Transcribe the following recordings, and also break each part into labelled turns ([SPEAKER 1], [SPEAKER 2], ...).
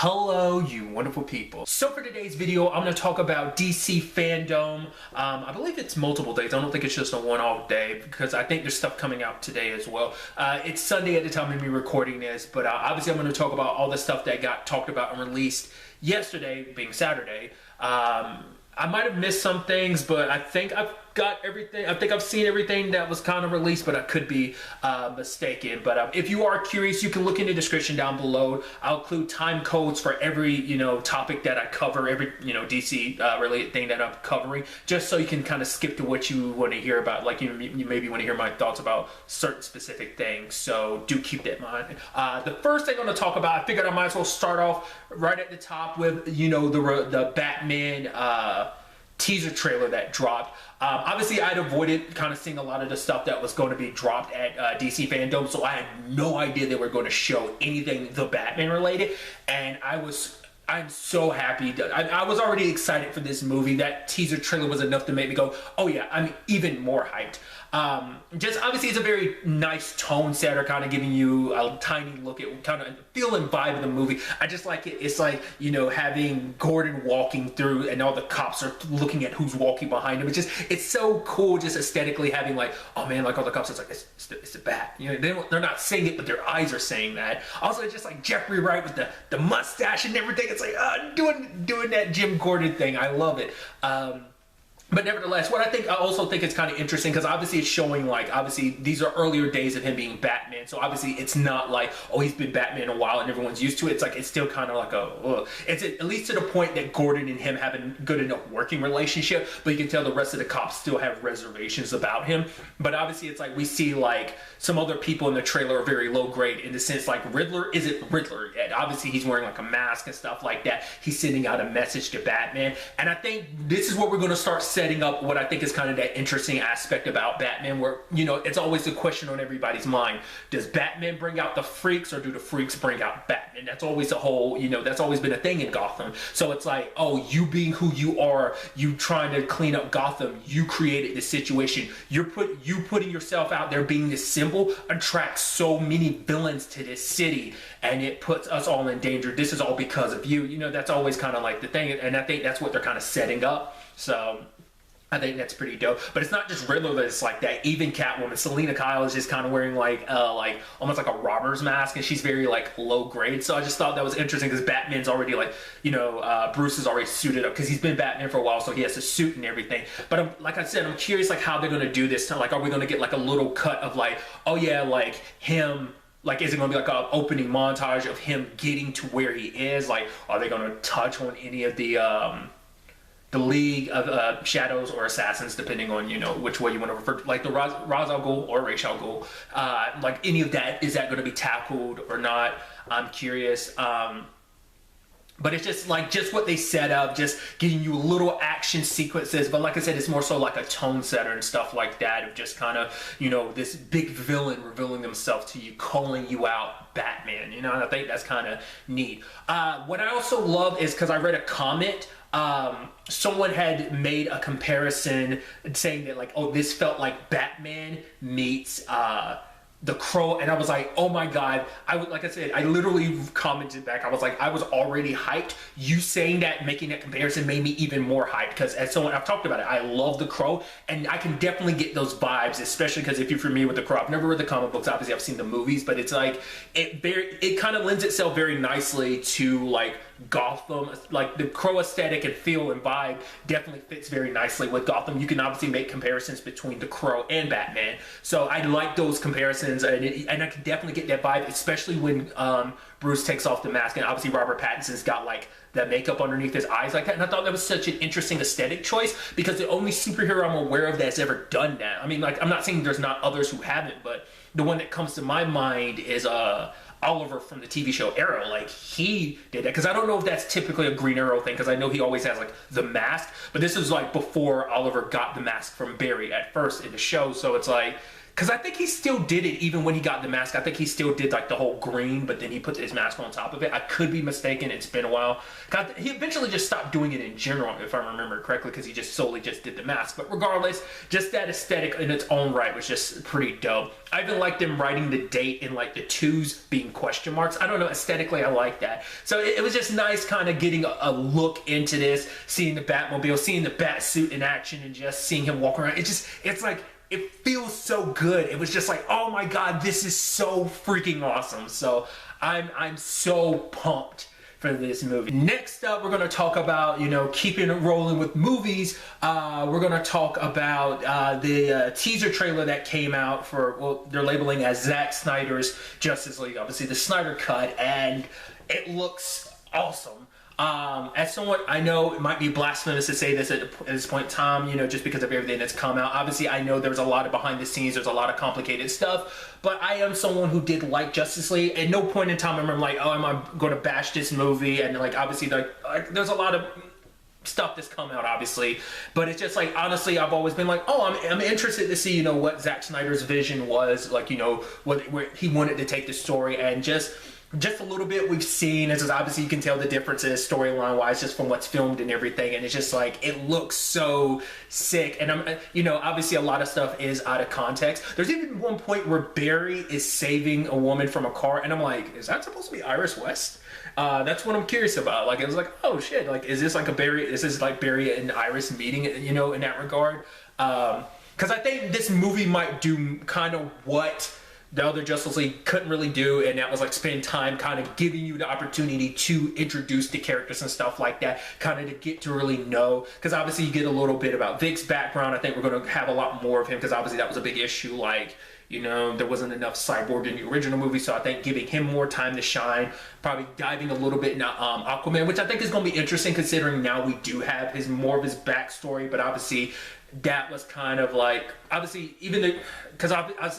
[SPEAKER 1] Hello, you wonderful people. So for today's video, I'm going to talk about DC FanDome. I believe it's multiple days. I don't think it's just a one-off day because I think there's stuff coming out today as well. It's Sunday at the time of me recording this, but obviously I'm going to talk about all the stuff that got talked about and released yesterday, being Saturday. I might have missed some things, but I think I've got everything. I think I've seen everything that was kind of released, but I could be mistaken. But if you are curious, you can look in the description down below. I'll include time codes for every topic that I cover, every DC related thing that I'm covering, just so you can kind of skip to what you want to hear about. Like you maybe want to hear my thoughts about certain specific things. So do keep that in mind. The first thing I'm going to talk about, I figured I might as well start off right at the top with the Batman teaser trailer that dropped. Obviously, I'd avoided kind of seeing a lot of the stuff that was going to be dropped at DC FanDome, so I had no idea they were going to show anything the Batman related, and I'm so happy. I was already excited for this movie. That teaser trailer was enough to make me go, oh yeah, I'm even more hyped. Just obviously it's a very nice tone setter, kind of giving you a tiny look at kind of feel and vibe of the movie. I just like it. It's like, having Gordon walking through and all the cops are looking at who's walking behind him. It's so cool just aesthetically having like, oh man, like all the cops, it's like, it's the Bat. They're not saying it, but their eyes are saying that. Also, just like Jeffrey Wright with the mustache and everything. It's like, doing that Jim Gordon thing. I love it. But nevertheless, I also think it's kind of interesting because obviously it's showing obviously these are earlier days of him being Batman. So obviously it's not like, oh, he's been Batman a while and everyone's used to it. It's like, it's still kind of like it's at least to the point that Gordon and him have a good enough working relationship, but you can tell the rest of the cops still have reservations about him. But obviously it's like we see like some other people in the trailer are very low grade in the sense like Riddler isn't Riddler yet. Obviously he's wearing like a mask and stuff like that. He's sending out a message to Batman. And I think this is where we're going to start setting up what I think is kind of that interesting aspect about Batman where, it's always the question on everybody's mind. Does Batman bring out the freaks or do the freaks bring out Batman? That's always the whole, that's always been a thing in Gotham. So it's like, oh, you being who you are, you trying to clean up Gotham, you created this situation. You putting yourself out there being this symbol attracts so many villains to this city and it puts us all in danger. This is all because of you. That's always kind of like the thing, and I think that's what they're kind of setting up. So I think that's pretty dope. But it's not just Riddler that's like that. Even Catwoman, Selena Kyle is just kind of wearing like almost like a robber's mask, and she's very like low grade. So I just thought that was interesting because Batman's already like, Bruce is already suited up because he's been Batman for a while, so he has a suit and everything. But like I said, I'm curious like how they're gonna do this. Like, are we gonna get like a little cut of like, oh yeah, like him. Like, is it going to be like an opening montage of him getting to where he is? Like, are they going to touch on any of the League of Shadows or Assassins, depending on, which way you want to refer to, like the Ra's al Ghul or Ra's al Ghul. Like any of that, is that going to be tackled or not? I'm curious. But it's just what they set up, just giving you little action sequences. But like I said, it's more so like a tone setter and stuff like that of just kind of, this big villain revealing themselves to you, calling you out Batman, and I think that's kind of neat. What I also love is because I read a comment, someone had made a comparison saying that like, oh, this felt like Batman meets, The Crow, and I was like, oh my god, like I said, I literally commented back, I was like, I was already hyped. You saying that, making that comparison made me even more hyped, because as someone, I've talked about it, I love The Crow, and I can definitely get those vibes, especially because if you're familiar with The Crow, I've never read the comic books, obviously I've seen the movies, but it's like, it kind of lends itself very nicely to like Gotham, like the Crow aesthetic and feel and vibe definitely fits very nicely with Gotham. You can obviously make comparisons between the Crow and Batman, so I like those comparisons, and I can definitely get that vibe, especially when Bruce takes off the mask, and obviously Robert Pattinson's got like the makeup underneath his eyes like that, and I thought that was such an interesting aesthetic choice because the only superhero I'm aware of that's ever done that. I mean, like, I'm not saying there's not others who haven't, but the one that comes to my mind is Oliver from the TV show Arrow. Like, he did that, because I don't know if that's typically a Green Arrow thing, because I know he always has like the mask, but this is like before Oliver got the mask from Barry at first in the show, so it's like because I think he still did it even when he got the mask. I think he still did like the whole green, but then he put his mask on top of it. I could be mistaken. It's been a while. He eventually just stopped doing it in general, if I remember correctly, because he just solely just did the mask. But regardless, just that aesthetic in its own right was just pretty dope. I even liked him writing the date in like the 2s being question marks. I don't know, aesthetically I like that. So it was just nice kind of getting a look into this, seeing the Batmobile, seeing the bat suit in action, and just seeing him walk around. It's like, it feels so good. It was just like, oh my God, this is so freaking awesome. So I'm so pumped for this movie. Next up, we're gonna talk about, you know, keeping it rolling with movies. We're gonna talk about the teaser trailer that came out for, well, they're labeling as Zack Snyder's Justice League, obviously the Snyder Cut, and it looks awesome. As someone, I know it might be blasphemous to say this at this point in time, you know, just because of everything that's come out. Obviously, I know there's a lot of behind the scenes, there's a lot of complicated stuff, but I am someone who did like Justice League. At no point in time I remember like, oh, am I going to bash this movie? And like, obviously, like there's a lot of stuff that's come out, obviously, but it's just like, honestly, I've always been like, oh, I'm interested to see, you know, what Zack Snyder's vision was, like, you know, where he wanted to take the story, and just a little bit we've seen, is obviously you can tell the differences storyline wise just from what's filmed and everything, and it's just like, it looks so sick. And I'm, you know, obviously a lot of stuff is out of context. There's even one point where Barry is saving a woman from a car, and I'm like, is that supposed to be Iris West? That's what I'm curious about. Like, it was like, oh shit, like, is this like Barry and Iris meeting, you know, in that regard? Because I think this movie might do kind of what the other Justice League couldn't really do, and that was like spend time kind of giving you the opportunity to introduce the characters and stuff like that, kind of to get to really know, because obviously you get a little bit about Vic's background. I think we're going to have a lot more of him, because obviously that was a big issue, like, you know, there wasn't enough Cyborg in the original movie, so I think giving him more time to shine, probably diving a little bit into Aquaman, which I think is going to be interesting, considering now we do have more of his backstory, but obviously that was kind of like, obviously, even the, because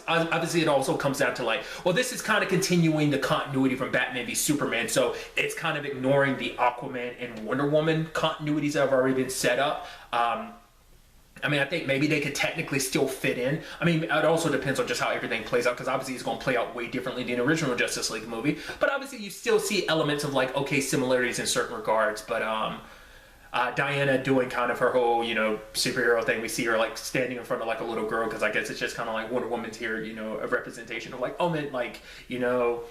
[SPEAKER 1] obviously it also comes down to like, well, this is kind of continuing the continuity from Batman v Superman, so it's kind of ignoring the Aquaman and Wonder Woman continuities that have already been set up. I mean, I think maybe they could technically still fit in. I mean, it also depends on just how everything plays out, because obviously it's going to play out way differently than the original Justice League movie, but obviously you still see elements of like, okay, similarities in certain regards, but Diana doing kind of her whole, you know, superhero thing. We see her like standing in front of like a little girl, because I guess it's just kind of like Wonder Woman's here, you know, a representation of like, oh man, like, you know,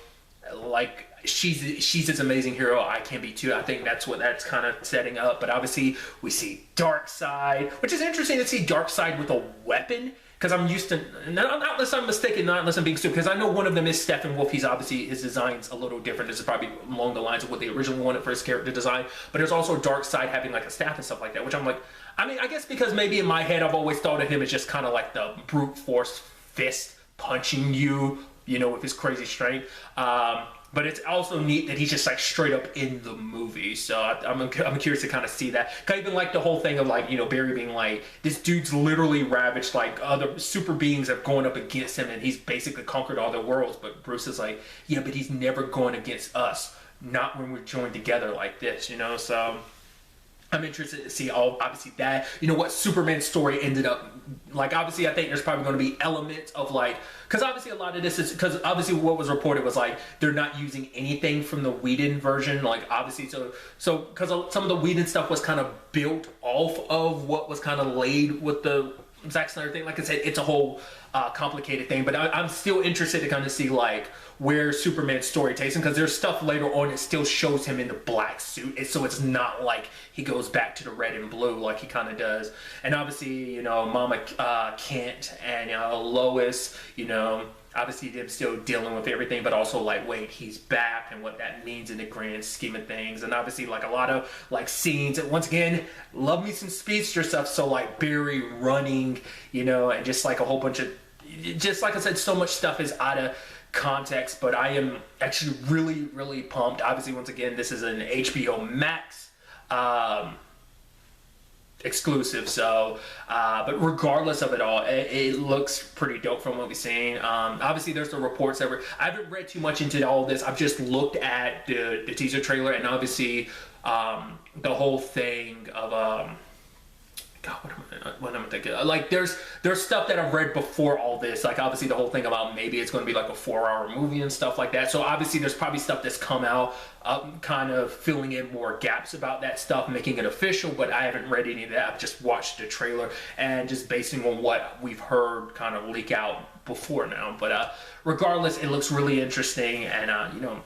[SPEAKER 1] like she's this amazing hero, I can be too. I think that's what that's kind of setting up. But obviously we see Darkseid, which is interesting to see Darkseid with a weapon, because I'm used to, not unless I'm mistaken, not unless I'm being stupid, because I know one of them is Steppenwolf. He's obviously, his design's a little different. This is probably along the lines of what they originally wanted for his character design. But there's also Darkseid having like a staff and stuff like that, which I'm like, I mean, I guess because maybe in my head I've always thought of him as just kind of like the brute force fist punching you, you know, with his crazy strength. But it's also neat that he's just like straight up in the movie. So I'm curious to kind of see that. I even like the whole thing of like, you know, Barry being like, this dude's literally ravaged, like other super beings have gone up against him, and he's basically conquered all the worlds. But Bruce is like, yeah, but he's never going against us. Not when we're joined together like this, you know? So I'm interested to see obviously that, you know, what Superman's story ended up like. Obviously I think there's probably going to be elements of like, because obviously a lot of this is, because obviously what was reported was like they're not using anything from the Whedon version, like obviously, so because some of the Whedon stuff was kind of built off of what was kind of laid with the Zack Snyder thing. Like I said, it's a whole complicated thing, but I'm still interested to kind of see like where Superman's story takes him, because there's stuff later on that still shows him in the black suit, and so it's not like he goes back to the red and blue like he kind of does. And obviously, you know, Mama Kent and Lois, you know, obviously them still dealing with everything, but also like, wait, he's back, and what that means in the grand scheme of things. And obviously like a lot of like scenes, and once again, love me some speedster stuff, so like Barry running, you know, and just like a whole bunch of, just like I said, so much stuff is out of context. But I am actually really, really pumped. Obviously, once again, this is an HBO Max exclusive, so but regardless of it all, it looks pretty dope from what we've seen. Obviously there's the reports that I haven't read too much into all this. I've just looked at the teaser trailer, and obviously the whole thing of God, what am I thinking? Like, there's stuff that I've read before all this. Like, obviously, the whole thing about maybe it's going to be like a 4-hour movie and stuff like that. So, obviously, there's probably stuff that's come out, kind of filling in more gaps about that stuff, making it official. But I haven't read any of that. I've just watched the trailer and just basing on what we've heard kind of leak out before now. But regardless, it looks really interesting, and you know,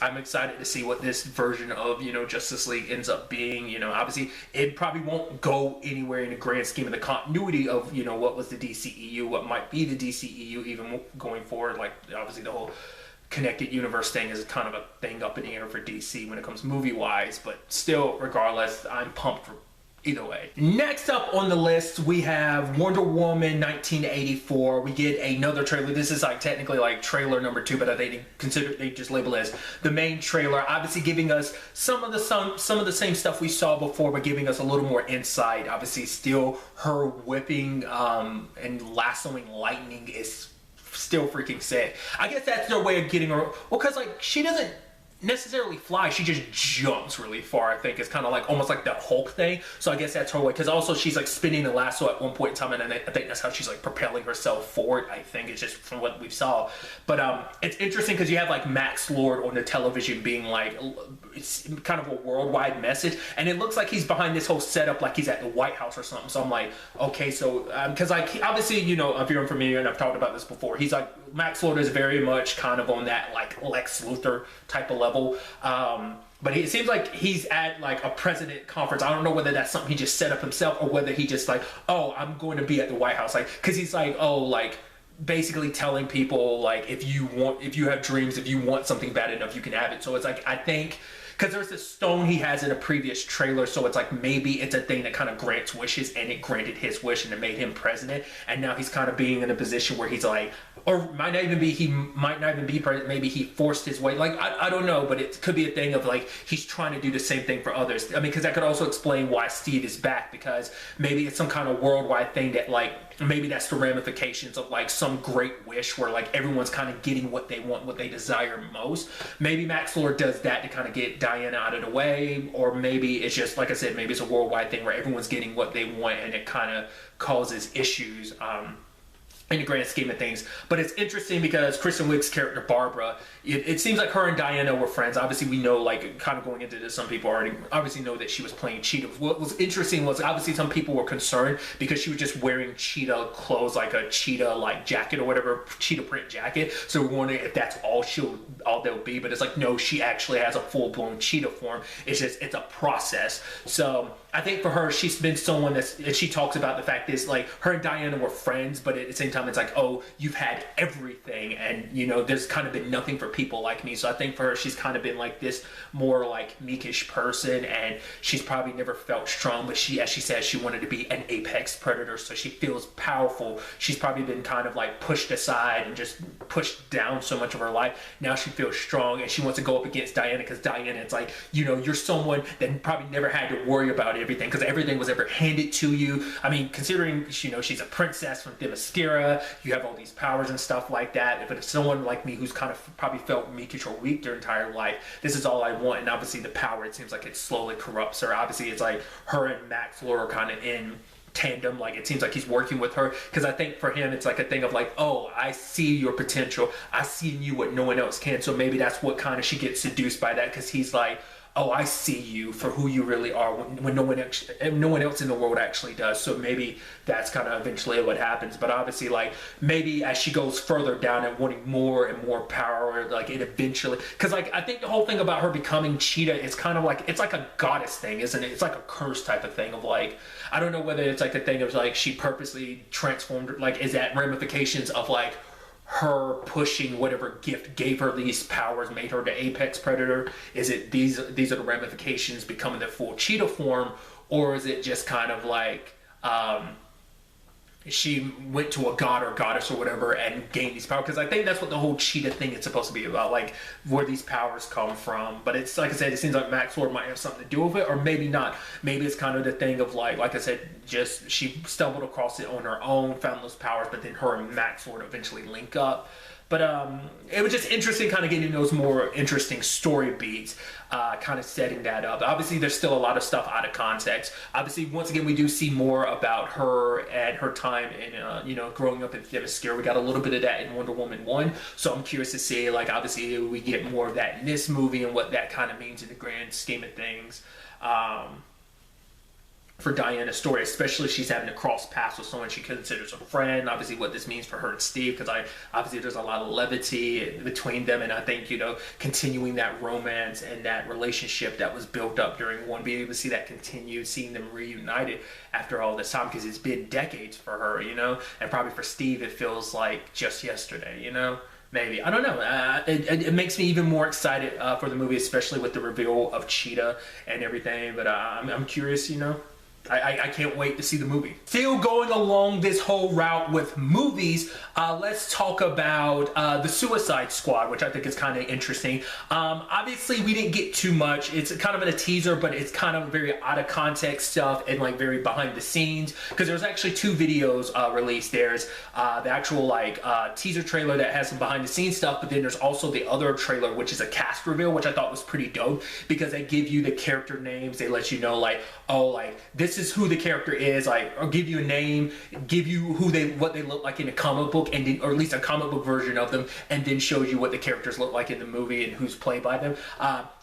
[SPEAKER 1] I'm excited to see what this version of, you know, Justice League ends up being. You know, obviously it probably won't go anywhere in the grand scheme of the continuity of, you know, what was the DCEU, what might be the DCEU even going forward. Like, obviously the whole connected universe thing is kind of a thing up in the air for DC when it comes movie wise, but still, regardless, I'm pumped for either way. Next up on the list, we have Wonder Woman 1984. We get another trailer. This is like technically like trailer number 2, but they just label it as the main trailer. Obviously giving us some of the same stuff we saw before, but giving us a little more insight. Obviously still her whipping and lassoing lightning is still freaking sick. I guess that's their way of getting her, well, because like she doesn't necessarily fly, she just jumps really far. I think it's kind of like almost like the Hulk thing, so I guess that's her way, because also she's like spinning the lasso at one point in time, and I think that's how she's like propelling herself forward. I think it's just from what we saw. But it's interesting because you have like Max Lord on the television being like, it's kind of a worldwide message, and it looks like he's behind this whole setup like he's at the White House or something. So I'm like, okay, so because like obviously, you know, if you're unfamiliar, and I've talked about this before, he's like, Max Lord is very much kind of on that like Lex Luthor type of level. But it seems like he's at like a president conference. I don't know whether that's something he just set up himself or whether he just like, oh, I'm going to be at the White House, like, because he's like, oh, like basically telling people like, if you have dreams, if you want something bad enough, you can have it. So it's like, I think, because there's this stone he has in a previous trailer, so it's like maybe it's a thing that kind of grants wishes, and it granted his wish and it made him president, and now he's kind of being in a position where he's like, or might not even be president, maybe he forced his way, like I don't know, but it could be a thing of like he's trying to do the same thing for others. I mean, because that could also explain why Steve is back, because maybe it's some kind of worldwide thing that like, maybe that's the ramifications of like some great wish where like everyone's kind of getting what they want, what they desire most. Maybe Max Lord does that to kind of get Diana out of the way, or maybe it's just, like I said, maybe it's a worldwide thing where everyone's getting what they want and it kind of causes issues in the grand scheme of things. But it's interesting because Kristen Wiig's character Barbara, it seems like her and Diana were friends. Obviously we know, like kind of going into this, some people already obviously know that she was playing Cheetah. What was interesting was obviously some people were concerned because she was just wearing cheetah clothes, like a cheetah like jacket or whatever, cheetah print jacket. So we're wondering if that's all they'll be, but it's like, no, she actually has a full-blown cheetah form. It's just, it's a process. So I think for her, she's been someone that she talks about the fact is like her and Diana were friends, but at the same time it's like, oh, you've had everything, and you know, there's kind of been nothing for people like me. So I think for her, she's kind of been like this more like meekish person, and she's probably never felt strong, but she, as she says, she wanted to be an apex predator, so she feels powerful. She's probably been kind of like pushed aside and just pushed down so much of her life. Now she feels strong and she wants to go up against Diana, because Diana, it's like, you know, you're someone that probably never had to worry about everything, because everything was ever handed to you. I mean, considering, you know, she's a princess from Themyscira, you have all these powers and stuff like that. But if someone like me who's kind of probably felt meekish or weak their entire life, this is all I want. And obviously the power, it seems like it slowly corrupts her. Obviously it's like her and Max Lord are kind of in tandem, like it seems like he's working with her, because I think for him it's like a thing of like, oh, I see your potential, I see in you what no one else can. So maybe that's what kind of she gets seduced by that, because he's like, oh, I see you for who you really are when no one else in the world actually does. So maybe that's kind of eventually what happens. But obviously, like, maybe as she goes further down and wanting more and more power, like it eventually, because like I think the whole thing about her becoming Cheetah is kind of like, it's like a goddess thing, isn't it? It's like a curse type of thing of like, I don't know whether it's like a thing of like she purposely transformed, like is that ramifications of like her pushing whatever gift gave her these powers, made her the apex predator? Is it these are the ramifications becoming the full cheetah form, or is it just kind of like she went to a god or goddess or whatever and gained these powers? Because I think that's what the whole cheetah thing is supposed to be about, like where these powers come from. But it's like I said, it seems like Max Lord might have something to do with it, or maybe not. Maybe it's kind of the thing of like I said, just she stumbled across it on her own, found those powers, but then her and Max Lord eventually link up. But it was just interesting kind of getting those more interesting story beats, kind of setting that up. Obviously, there's still a lot of stuff out of context. Obviously, once again, we do see more about her and her time in, growing up in Themyscira. We got a little bit of that in Wonder Woman 1. So I'm curious to see, like, obviously, we get more of that in this movie and what that kind of means in the grand scheme of things. For Diana's story, especially she's having to cross paths with someone she considers a friend. Obviously, what this means for her and Steve, because obviously there's a lot of levity between them, and I think continuing that romance and that relationship that was built up during one, being able to see that continue, seeing them reunited after all this time, because it's been decades for her, and probably for Steve it feels like just yesterday, Maybe. I don't know. It makes me even more excited for the movie, especially with the reveal of Cheetah and everything. But I'm curious, I can't wait to see the movie. Still going along this whole route with movies, let's talk about the Suicide Squad, which I think is kind of interesting. Obviously, we didn't get too much. It's kind of in a teaser, but it's kind of very out of context stuff and like very behind the scenes, because there's actually 2 videos released. There's the actual teaser trailer that has some behind the scenes stuff, but then there's also the other trailer, which is a cast reveal, which I thought was pretty dope, because they give you the character names. They let you know this is who the character is, or give you a name, give you what they look like in a comic book, and then, or at least a comic book version of them, and then shows you what the characters look like in the movie and who's played by them.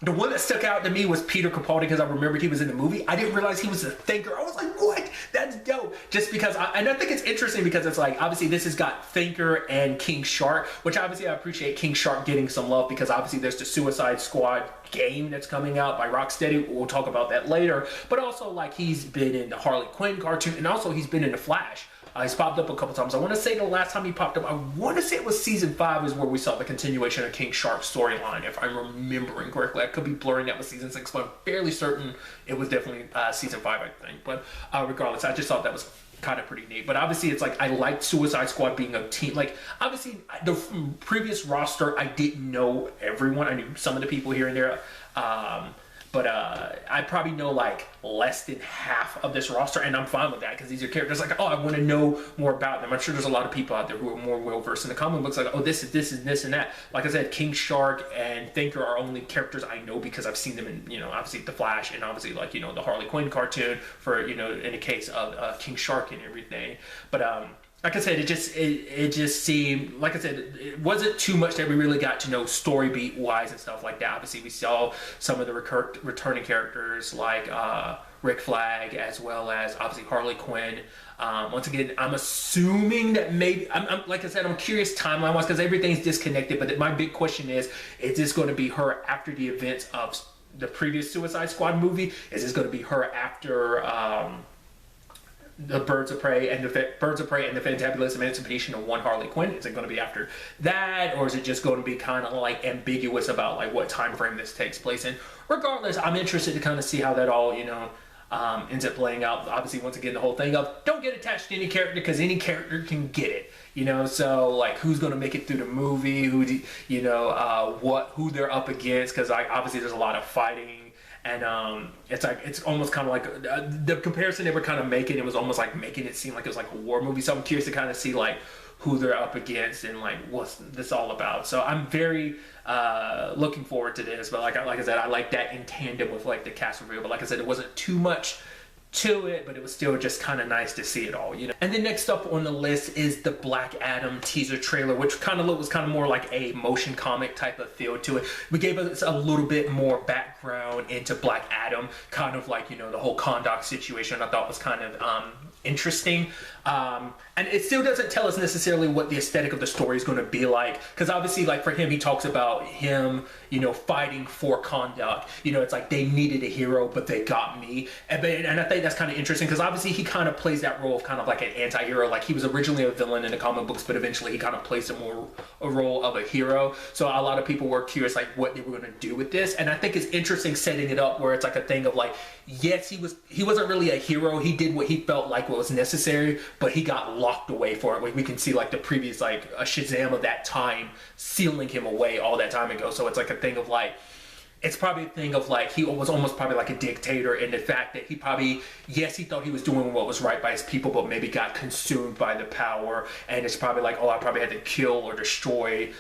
[SPEAKER 1] The one that stuck out to me was Peter Capaldi, because I remembered he was in the movie. I didn't realize he was a thinker. I was like, what? That's dope. Just because, and I think it's interesting because it's obviously this has got Thinker and King Shark, which obviously I appreciate King Shark getting some love, because obviously there's the Suicide Squad game that's coming out by Rocksteady. We'll talk about that later. But also, he's been in the Harley Quinn cartoon, and also he's been in the Flash. He's popped up a couple times. I want to say the last time he popped up, I want to say it was season 5 is where we saw the continuation of King Shark's storyline, if I'm remembering correctly. I could be blurring that with season 6, but I'm fairly certain it was definitely season 5, I think. But regardless, I just thought that was kind of pretty neat. But obviously it's I liked Suicide Squad being a team. Obviously the previous roster, I didn't know everyone. I knew some of the people here and there. But I probably know less than half of this roster, and I'm fine with that, because these are characters I want to know more about them. I'm sure there's a lot of people out there who are more well versed in the comic books, this is this and that. Like I said, King Shark and Thinker are only characters I know because I've seen them in obviously the Flash, and obviously the Harley Quinn cartoon for in the case of King Shark and everything. But like I said, it just seemed, like I said, it wasn't too much that we really got to know story beat wise and stuff like that. Obviously, we saw some of the returning characters like Rick Flag, as well as obviously Harley Quinn. Once again, I'm assuming that maybe, like I said, I'm curious timeline wise, because everything's disconnected. But my big question is this going to be her after the events of the previous Suicide Squad movie? Is this going to be her after the Birds of Prey and the Fantabulous Emancipation of one Harley Quinn? Is it going to be after that, or is it just going to be kind of ambiguous about what time frame this takes place in? Regardless, I'm interested to kind of see how that all ends up playing out. Obviously, once again, the whole thing of don't get attached to any character, because any character can get it. So who's going to make it through the movie? Who they're up against? Because obviously there's a lot of fighting. And it's almost kind of the comparison they were kind of making, it was almost making it seem like it was a war movie. So I'm curious to kind of see who they're up against and what's this all about. So I'm very looking forward to this. But like I said, I like that in tandem with the cast reveal. But like I said, it wasn't too much to it, but it was still just kind of nice to see it all, And then next up on the list is the Black Adam teaser trailer, which was kind of more like a motion comic type of feel to it. We gave us a little bit more background into Black Adam, kind of the whole Kondak situation. I thought was kind of interesting. And it still doesn't tell us necessarily what the aesthetic of the story is going to be like, because obviously for him, he talks about him fighting for Kondak. It's they needed a hero, but they got me. And I think that's kind of interesting, because obviously he kind of plays that role of kind of an anti-hero. He was originally a villain in the comic books, but eventually he kind of plays a role of a hero. So a lot of people were curious what they were going to do with this, and I think it's interesting setting it up where it's a thing of yes, he wasn't really a hero. He did what he felt what was necessary, but he got locked away for it. We can see the previous a Shazam of that time sealing him away all that time ago. So it's a thing of it's probably a thing of like he was almost probably like a dictator, and the fact that he probably, yes, he thought he was doing what was right by his people, but maybe got consumed by the power, and it's probably like, oh, I probably had to kill or destroy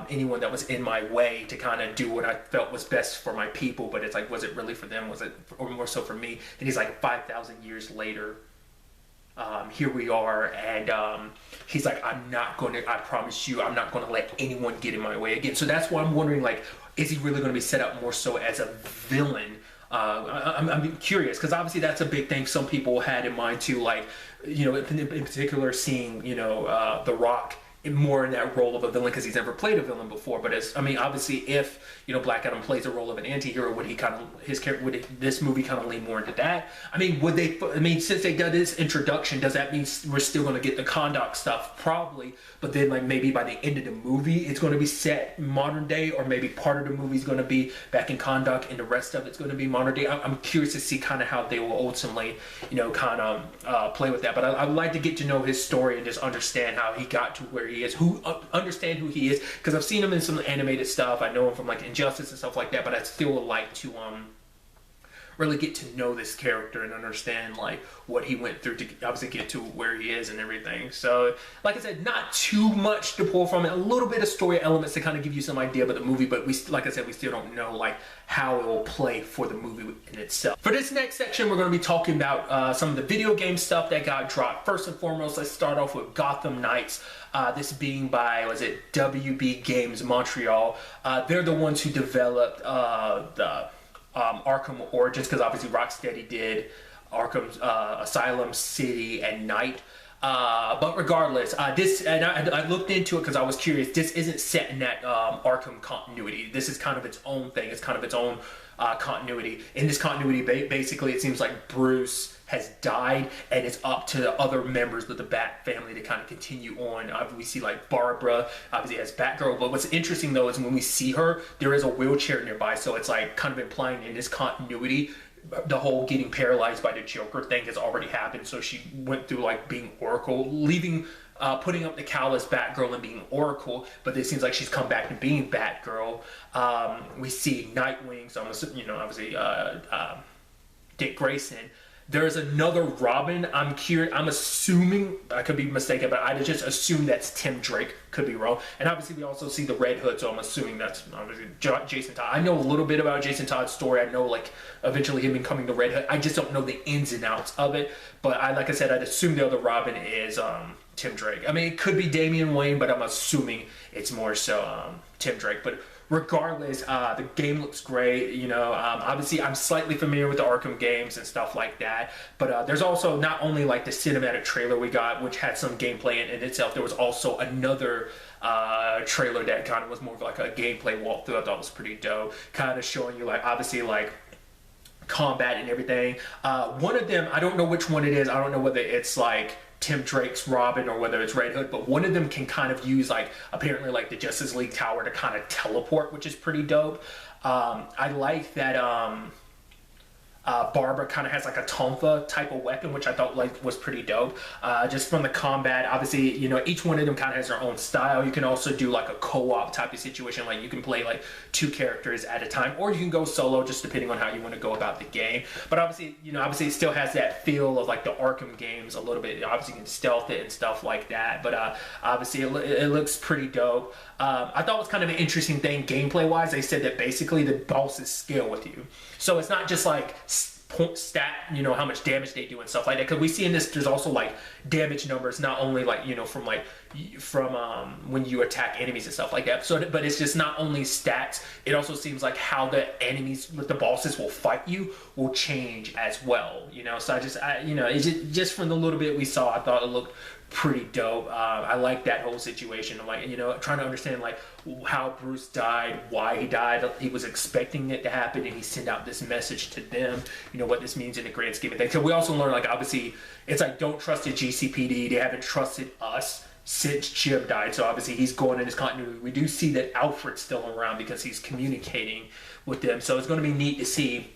[SPEAKER 1] anyone that was in my way to kind of do what I felt was best for my people. But it's like, was it really for them? Was it, or more so for me? And he's like 5,000 years later. Here we are, and he's like, I promise you, I'm not going to let anyone get in my way again. So that's why I'm wondering, like, is he really going to be set up more so as a villain? I'm curious, because obviously that's a big thing some people had in mind too, like, you know, in particular seeing, you know, The Rock more in that role of a villain, because he's never played a villain before. But it's, I mean, obviously, if, you know, Black Adam plays a role of an anti-hero, would he kind of, his character, would this movie kind of lean more into that? I mean, would they, I mean, since they did this introduction, does that mean we're still going to get the Kahndaq stuff? Probably, but then like maybe by the end of the movie, it's going to be set modern day, or maybe part of the movie is going to be back in Kahndaq and the rest of it's going to be modern day. I'm curious to see kind of how they will ultimately, you know, kind of play with that. But I'd like to get to know his story and just understand how he got to where he is, understand who he is, because I've seen him in some animated stuff. I know him from like Injustice and stuff like that, but I'd still like to really get to know this character and understand like what he went through to obviously get to where he is and everything. So like I said, not too much to pull from it, a little bit of story elements to kind of give you some idea about the movie, but we, like I said, we still don't know like how it will play for the movie in itself. For this next section, we're going to be talking about some of the video game stuff that got dropped. First and foremost, let's start off with Gotham Knights. This being by, was it WB Games Montreal. They're the ones who developed the Arkham Origins, because obviously Rocksteady did Arkham Asylum, City, and Night. But regardless, this, and I looked into it because I was curious. This isn't set in that Arkham continuity. This is kind of its own thing. It's kind of its own continuity. In this continuity, basically, it seems like Bruce has died, and it's up to the other members of the Bat family to kind of continue on. We see like Barbara, obviously as Batgirl, but what's interesting though is when we see her, there is a wheelchair nearby, so it's like kind of implying in this continuity, the whole getting paralyzed by the Joker thing has already happened. So she went through like being Oracle, leaving, putting up the cowl as Batgirl and being Oracle, but it seems like she's come back to being Batgirl. We see Nightwing, so I'm assuming, you know, obviously Dick Grayson. There's another Robin. I'm curious. I'm assuming, I could be mistaken, but I just assume that's Tim Drake. Could be wrong. And obviously we also see the Red Hood, so I'm assuming that's obviously Jason Todd. I know a little bit about Jason Todd's story. I know like eventually him becoming the Red Hood. I just don't know the ins and outs of it. But like I said, I'd assume the other Robin is Tim Drake. I mean, it could be Damian Wayne, but I'm assuming it's more so Tim Drake. But regardless, the game looks great. You know, obviously I'm slightly familiar with the Arkham games and stuff like that, but there's also not only like the cinematic trailer we got, which had some gameplay in itself, there was also another trailer that kind of was more of like a gameplay walkthrough. I thought was pretty dope, kind of showing you like obviously like combat and everything. One of them, I don't know which one it is. I don't know whether it's like Tim Drake's Robin or whether it's Red Hood, but one of them can kind of use like apparently like the Justice League Tower to kind of teleport, which is pretty dope. I like that Barbara kind of has like a tonfa type of weapon, which I thought like was pretty dope. Just from the combat, obviously, you know, each one of them kind of has their own style. You can also do like a co-op type of situation, like you can play like 2 characters at a time, or you can go solo, just depending on how you want to go about the game. But obviously, you know, obviously it still has that feel of like the Arkham games a little bit. Obviously you can stealth it and stuff like that, but obviously it looks pretty dope. I thought it was kind of an interesting thing gameplay wise. They said that basically the bosses scale with you, so it's not just like stat, you know, how much damage they do and stuff like that, because we see in this there's also like damage numbers, not only like, you know, from when you attack enemies and stuff like that. So but it's just not only stats, it also seems like how the enemies, the bosses will fight you will change as well, you know. So you know, it's just from the little bit we saw, I thought it looked pretty dope. I like that whole situation. I'm like, you know, trying to understand like how Bruce died, why he died. He was expecting it to happen, and he sent out this message to them. You know what this means in the grand scheme of things. So we also learned like obviously it's like don't trust the GCPD. They haven't trusted us since Jim died. So obviously he's going in his continuity. We do see that Alfred's still around because he's communicating with them. So it's going to be neat to see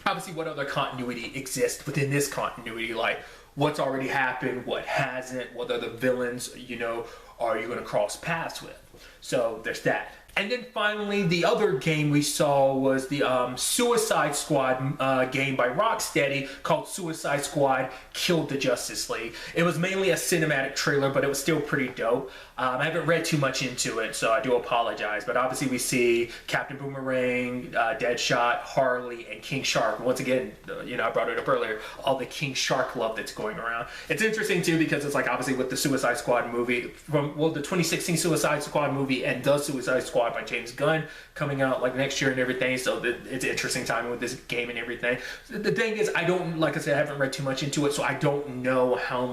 [SPEAKER 1] obviously what other continuity exists within this continuity, like what's already happened, what hasn't, what other villains, you know, are you going to cross paths with. So there's that. And then finally, the other game we saw was the Suicide Squad game by Rocksteady called Suicide Squad Killed the Justice League. It was mainly a cinematic trailer, but it was still pretty dope. I haven't read too much into it, so I do apologize. But obviously we see Captain Boomerang, Deadshot, Harley, and King Shark. Once again, you know, I brought it up earlier, all the King Shark love that's going around. It's interesting too because it's like obviously with the Suicide Squad movie, from the 2016 Suicide Squad movie and the Suicide Squad by James Gunn coming out like next year and everything, so it's interesting timing with this game and everything. The thing is, I don't, like I said, I haven't read too much into it, so I don't know how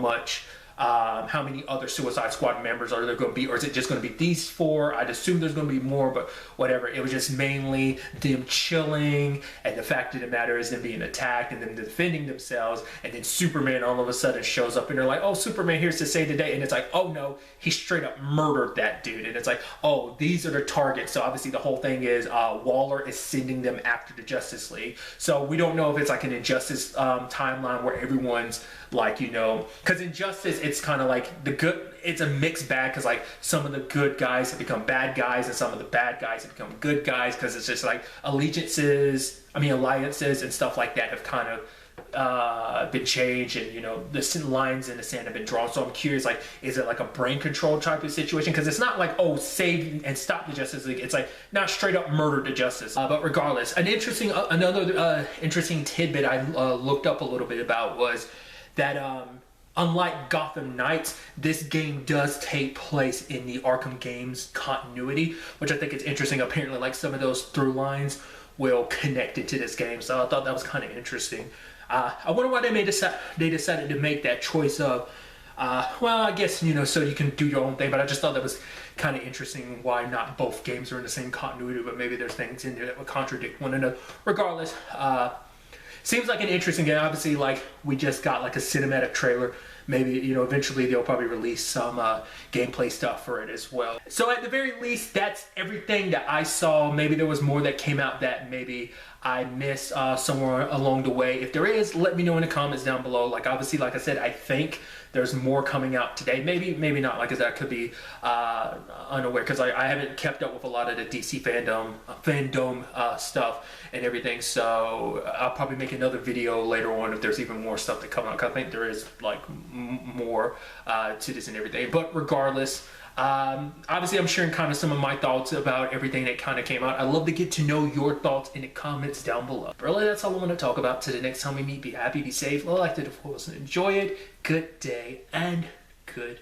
[SPEAKER 1] many other Suicide Squad members are there going to be, or is it just going to be these four? I'd assume there's going to be more, but whatever. It was just mainly them chilling, and the fact of the matter is them being attacked and them defending themselves, and then Superman all of a sudden shows up and they're like, oh, Superman here's to save the day, and it's like, oh no, he straight up murdered that dude, and it's like, oh, these are the targets. So obviously the whole thing is Waller is sending them after the Justice League, so we don't know if it's like an Injustice timeline where everyone's like, you know, because Injustice, it's kind of like it's a mixed bag, because like some of the good guys have become bad guys and some of the bad guys have become good guys, because it's just like alliances and stuff like that have kind of been changed, and you know, the lines in the sand have been drawn. So I'm curious, like, is it like a brain control type of situation? Because it's not like, oh, save and stop the Justice League. It's like not straight up murder the Justice. But regardless, another interesting tidbit I looked up a little bit about was that unlike Gotham Knights, this game does take place in the Arkham games continuity, which I think is interesting. Apparently, like, some of those through lines will connect it to this game, so I thought that was kind of interesting. I wonder why they decided to make that choice of, well, I guess, you know, so you can do your own thing, but I just thought that was kind of interesting why not both games are in the same continuity, but maybe there's things in there that would contradict one another. Regardless, seems like an interesting game. Obviously, like, we just got like a cinematic trailer. Maybe, you know, eventually they'll probably release some gameplay stuff for it as well. So at the very least, that's everything that I saw. Maybe there was more that came out that maybe I missed somewhere along the way. If there is, let me know in the comments down below. Like, obviously, like I said, I think there's more coming out today. Maybe not. Like I said, I could be unaware, because I haven't kept up with a lot of the DC FanDome stuff and everything. So I'll probably make another video later on if there's even more stuff to come out, because I think there is like more to this and everything. But regardless, obviously I'm sharing kind of some of my thoughts about everything that kind of came out. I'd love to get to know your thoughts in the comments down below. But really, that's all I want to talk about. Till the next time we meet, be happy, be safe, well acted, of course, and enjoy it. Good day and good